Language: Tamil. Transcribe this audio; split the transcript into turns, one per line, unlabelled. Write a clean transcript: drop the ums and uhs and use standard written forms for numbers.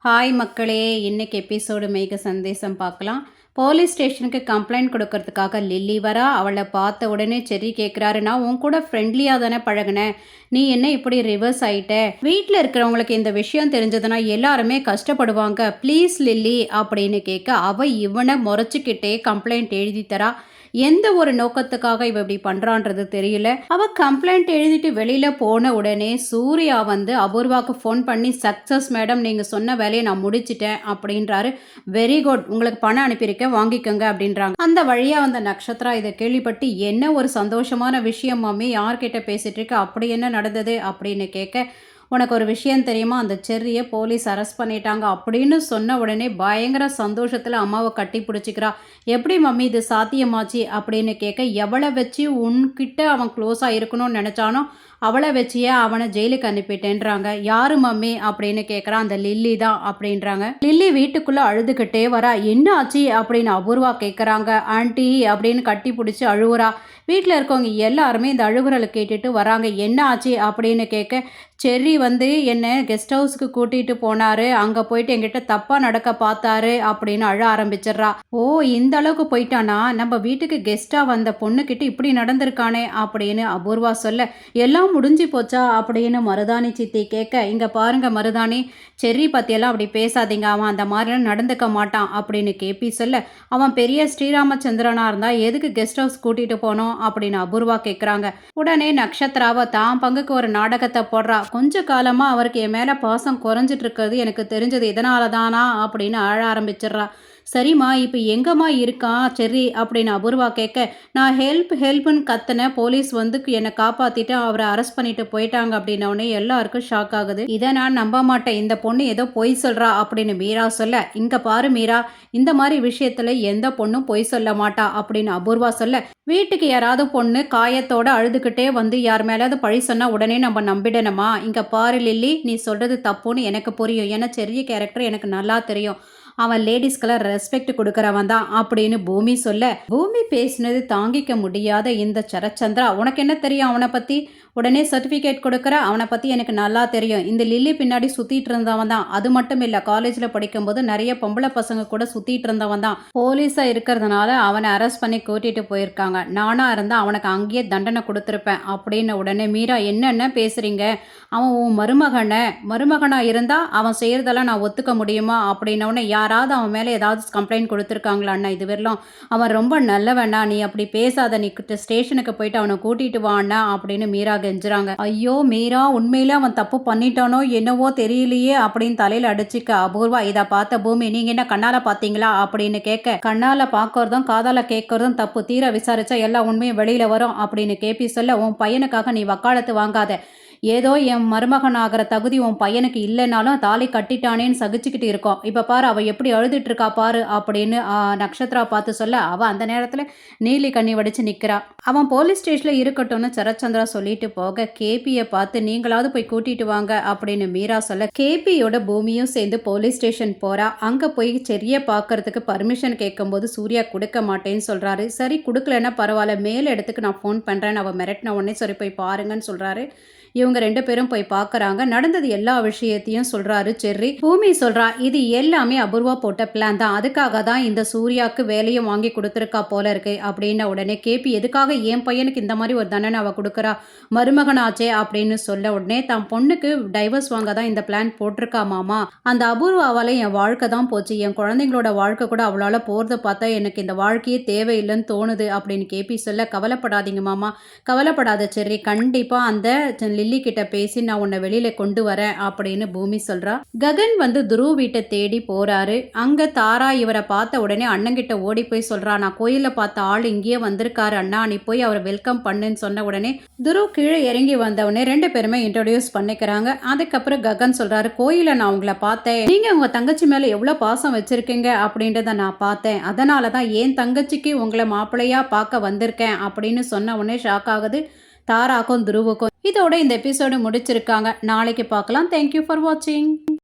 ஹாய் மக்களே, இன்னைக்கு எபிசோடு மேக சந்தேசம் பார்க்கலாம். போலீஸ் ஸ்டேஷனுக்கு கம்ப்ளைண்ட் கொடுக்கறதுக்காக லில்லி வரா. அவளை பார்த்த உடனே செர்ரி கேட்குறாரு, நான் உன் கூட ஃப்ரெண்ட்லியாக தானே பழகினேன், நீ என்ன இப்படி ரிவர்ஸ் ஆயிட்ட? வீட்டில் இருக்கிறவங்களுக்கு இந்த விஷயம் தெரிஞ்சதுன்னா எல்லாருமே கஷ்டப்படுவாங்க, ப்ளீஸ் லில்லி அப்படின்னு கேட்க அவ இவனை முறைச்சிக்கிட்டே கம்ப்ளைண்ட் எழுதி தரா. எந்த ஒரு நோக்கத்துக்காக இவ இப்படி பண்றான்றது தெரியல. அவ கம்ப்ளைண்ட் எழுதிட்டு வெளியில போன உடனே சூர்யா வந்து அபூர்வாக்கு ஃபோன் பண்ணி, சக்சஸ் மேடம், நீங்க சொன்ன வேலையை நான் முடிச்சிட்டேன் அப்படின்றாரு. வெரி குட், உங்களுக்கு பணம் அனுப்பியிருக்கேன், வாங்கிக்கோங்க அப்படின்றாங்க. அந்த வழியா வந்த நக்ஷத்ரா இதை கேள்விப்பட்டு, என்ன ஒரு சந்தோஷமான விஷயம் மம்மி, யார்கிட்ட பேசிட்டு இருக்க, அப்படி என்ன நடந்தது அப்படின்னு கேட்க, உனக்கு ஒரு விஷயம் தெரியுமா, அந்த செர்ரியை போலீஸ் அரெஸ்ட் பண்ணிட்டாங்க அப்படின்னு சொன்ன உடனே பயங்கர சந்தோஷத்தில் அம்மாவை கட்டி பிடிச்சிக்கிறா. எப்படி மம்மி இது சாத்தியமாச்சு அப்படின்னு கேட்க, எவ்வளோ வச்சு உன்கிட்ட அவன் க்ளோஸாக இருக்கணும்னு நினச்சானோ அவளை வச்சியே அவனை ஜெயிலுக்கு அனுப்பிட்டேன்றாங்க. யாரு மம்மி அப்படின்னு கேட்குறான். அந்த லில்லி தான் அப்படின்றாங்க. லில்லி வீட்டுக்குள்ளே அழுதுகிட்டே வரா. என்ன ஆச்சு அப்படின்னு அபூர்வா கேட்குறாங்க. ஆண்டி அப்படின்னு கட்டி பிடிச்சி அழுவுறா. வீட்டில் இருக்கவங்க எல்லாருமே இந்த அழுகுறலை கேட்டுட்டு வராங்க. என்ன ஆச்சு அப்படின்னு கேட்க, செர்ரி வந்து என்னை கெஸ்ட் ஹவுஸ்க்கு கூட்டிகிட்டு போனார், அங்கே போயிட்டு என்கிட்ட தப்பாக நடக்க பார்த்தாரு அப்படின்னு அழ ஆரம்பிச்சிடுறா. ஓ, இந்த அளவுக்கு போயிட்டானா, நம்ம வீட்டுக்கு கெஸ்ட்டாக வந்த பொண்ணுக்கிட்ட இப்படி நடந்திருக்கானே அப்படின்னு அபூர்வா சொல்ல, எல்லாம் முடிஞ்சு போச்சா அப்படின்னு மருதாணி சித்தி கேட்க, இங்கே பாருங்க மருதாணி, செர்ரி பற்றியெல்லாம் அப்படி பேசாதீங்க, அவன் அந்த மாதிரிலாம் நடந்துக்க மாட்டான் அப்படின்னு கேபி சொல்ல, அவன் பெரிய ஸ்ரீராமச்சந்திரனாக இருந்தால் எதுக்கு கெஸ்ட் ஹவுஸ் கூட்டிகிட்டு போனோம் அப்படின்னு அபூர்வா கேட்குறாங்க. உடனே நக்ஷத்ராவை தான் பங்குக்கு ஒரு நாடகத்தை போடுறா. கொஞ்ச காலமாக அவருக்கு என் மேலே பாசம் குறைஞ்சிட்டு இருக்கிறது எனக்கு தெரிஞ்சது, இதனால தானா அப்படின்னு அழ ஆரம்பிச்சிடுறா. சரிம்மா, இப்போ எங்கம்மா இருக்கான் செர்ரி அப்படின்னு அபூர்வா கேட்க, நான் ஹெல்ப்னு கத்துனேன், போலீஸ் வந்து என்னை காப்பாற்றிட்டு அவரை அரெஸ்ட் பண்ணிட்டு போயிட்டாங்க அப்படின்னோடனே எல்லாருக்கும் ஷாக் ஆகுது. இதை நான் நம்ப மாட்டேன், இந்த பொண்ணு ஏதோ பொய் சொல்கிறா அப்படின்னு மீரா சொல்ல, இங்கே பாரு மீரா, இந்த மாதிரி விஷயத்தில் எந்த பொண்ணும் பொய் சொல்ல மாட்டா அப்படின்னு அபூர்வா சொல்ல, வீட்டுக்கு யாராவது பொண்ணு காயத்தோட அழுதுகிட்டே வந்து யார் மேலேயாவது பழி சொன்னால் உடனே நம்ம நம்பிடணுமா? இங்கே பாரு லில்லி, நீ சொல்கிறது தப்புன்னு எனக்கு புரியும், ஏன்னா செர்ரி கேரக்டர் எனக்கு நல்லா தெரியும், அவன் லேடிஸ்க்கெல்லாம் ரெஸ்பெக்ட் கொடுக்குறவன் தான் அப்படின்னு பூமி சொல்ல, பூமி பேசினது தாங்கிக்க முடியாத இந்த சரச்சந்திரா, உனக்கு என்ன தெரியும் அவனை பற்றி, உடனே சர்டிஃபிகேட் கொடுக்குற, அவனை பற்றி எனக்கு நல்லா தெரியும், இந்த லில்லி பின்னாடி சுற்றிட்டு இருந்தவன் தான், அது மட்டும் இல்லை காலேஜில் படிக்கும்போது நிறைய பொம்பளை பசங்க கூட சுற்றிட்டு இருந்தவன் தான், போலீஸாக இருக்கிறதுனால அவனை அரெஸ்ட் பண்ணி கூட்டிகிட்டு போயிருக்காங்க, நானாக இருந்தால் அவனுக்கு அங்கேயே தண்டனை கொடுத்துருப்பேன் அப்படின்னு. உடனே மீரா, என்னென்ன பேசுகிறீங்க, அவன் உன் மருமகனாக இருந்தால் அவன் செய்கிறதெல்லாம் நான் ஒத்துக்க முடியுமா அப்படின்னோடனே, யாராவது அவன் மேலே ஏதாவது கம்ப்ளைண்ட் கொடுத்துருக்காங்களா அண்ணா, இது வரலாம் அவன் ரொம்ப நல்லவண்ணா, நீ அப்படி பேசாத, நீ ஸ்டேஷனுக்கு போயிட்டு அவனை கூட்டிகிட்டு வாண்ணா அப்படின்னு மீரா கெஞ்சுறாங்க. ஐயோ மீரா, உண்மையிலே அவன் தப்பு பண்ணிட்டானோ என்னவோ தெரியலையே அப்படின்னு தலையில் அடிச்சுக்க அபூர்வா. இதை பார்த்த பூமி, நீங்கள் என்ன கண்ணால் பார்த்தீங்களா அப்படின்னு கேட்க, கண்ணால் பார்க்கறதும் காதால் கேட்கறதும் தப்பு, தீர விசாரிச்சா எல்லா உண்மையும் வெளியில் வரும் அப்படின்னு கேபி சொல்ல, உன் பையனுக்காக நீ வக்காலத்து வாங்காத, ஏதோ என் மருமகன் ஆகிற தகுதி உன் பையனுக்கு இல்லைனாலும் தாலி கட்டிட்டானேன்னு சகிச்சுக்கிட்டு இருக்கோம், இப்போ பாரு அவள் எப்படி அழுதுட்டு இருக்கா பாரு அப்படின்னு நக்ஷத்ரா பார்த்து சொல்ல, அவள் அந்த நேரத்தில் நீலி கண்ணி வடித்து நிற்கிறா. அவன் போலீஸ் ஸ்டேஷனில் இருக்கட்டும்னு சரச்சந்திரா சொல்லிட்டு போக, கேபியை பார்த்து நீங்களாவது போய் கூட்டிட்டு வாங்க அப்படின்னு மீரா சொல்ல, கேபியோட பூமியும் சேர்ந்து போலீஸ் ஸ்டேஷன் போகிறா. அங்கே போய் செர்ரியை பார்க்கறதுக்கு பர்மிஷன் கேட்கும்போது சூர்யா கொடுக்க மாட்டேன்னு சொல்கிறாரு. சரி கொடுக்கலன்னா பரவாயில்ல, மேல் இடத்துக்கு நான் ஃபோன் பண்ணுறேன்னு அவள் மிரட்டின உடனே சரி போய் பாருங்கன்னு சொல்கிறாரு. இவங்க 2 பேரும் போய் பார்க்குறாங்க. நடந்தது எல்லா விஷயத்தையும் சொல்கிறாரு செர்ரி. பூமி சொல்கிறா, இது எல்லாமே அபூர்வா போட்ட பிளான் தான், அதுக்காக தான் இந்த சூர்யாவுக்கு வேலையும் வாங்கி கொடுத்துருக்கா போல இருக்கு அப்படின்ன உடனே கேபி, எதுக்காக என் பையனுக்கு இந்த மாதிரி ஒரு தண்டனை அவள் கொடுக்குறா, மருமகனாச்சே அப்படின்னு சொல்ல உடனே, தான் பொண்ணுக்கு டைவர்ஸ் வாங்க தான் இந்த பிளான் போட்டிருக்கா மாமா, அந்த அபூர்வாவால் என் வாழ்க்கை தான் போச்சு, என் குழந்தைங்களோட வாழ்க்கை கூட அவளால் போகிறத பார்த்தா எனக்கு இந்த வாழ்க்கையே தேவையில்லைன்னு தோணுது அப்படின்னு கேபி சொல்ல, கவலைப்படாதீங்க மாமா, கவலைப்படாத செர்ரி, கண்டிப்பாக அந்த லில்லி கிட்ட பேசி நான் உன்னை வெளியில கொண்டு வரேன் அப்படின்னு பூமி சொல்றா. ககன் வந்து துருவ் வீட்டை தேடி போறாரு. அங்க தாரா இவரை பார்த்த உடனே அண்ணங்கிட்ட ஓடி போய் சொல்றா, நான் கோயில பார்த்த ஆள் இங்கேயே வந்திருக்காரு அண்ணா, நீ போய் அவரை வெல்கம் பண்ணுன்னு சொன்ன உடனே துருவ் கீழே இறங்கி வந்தவுடனே 2 பேருமே இன்ட்ரோடியூஸ் பண்ணிக்கிறாங்க. அதுக்கப்புறம் ககன் சொல்றாரு, கோயில நான் உங்களை பார்த்தேன், நீங்க உங்க தங்கச்சி மேல எவ்வளவு பாசம் வச்சிருக்கீங்க அப்படின்றத நான் பார்த்தேன், அதனாலதான் என் தங்கச்சிக்கு உங்களை மாப்பிள்ளையா பார்க்க வந்திருக்கேன் அப்படின்னு சொன்ன உடனே ஷாக் ஆகுது தாராக்கும் துருவுக்கும். இதோட இந்த எபிசோடு முடிச்சிருக்காங்க. நாளைக்கு பார்க்கலாம். தேங்க்யூ ஃபார் வாட்சிங்.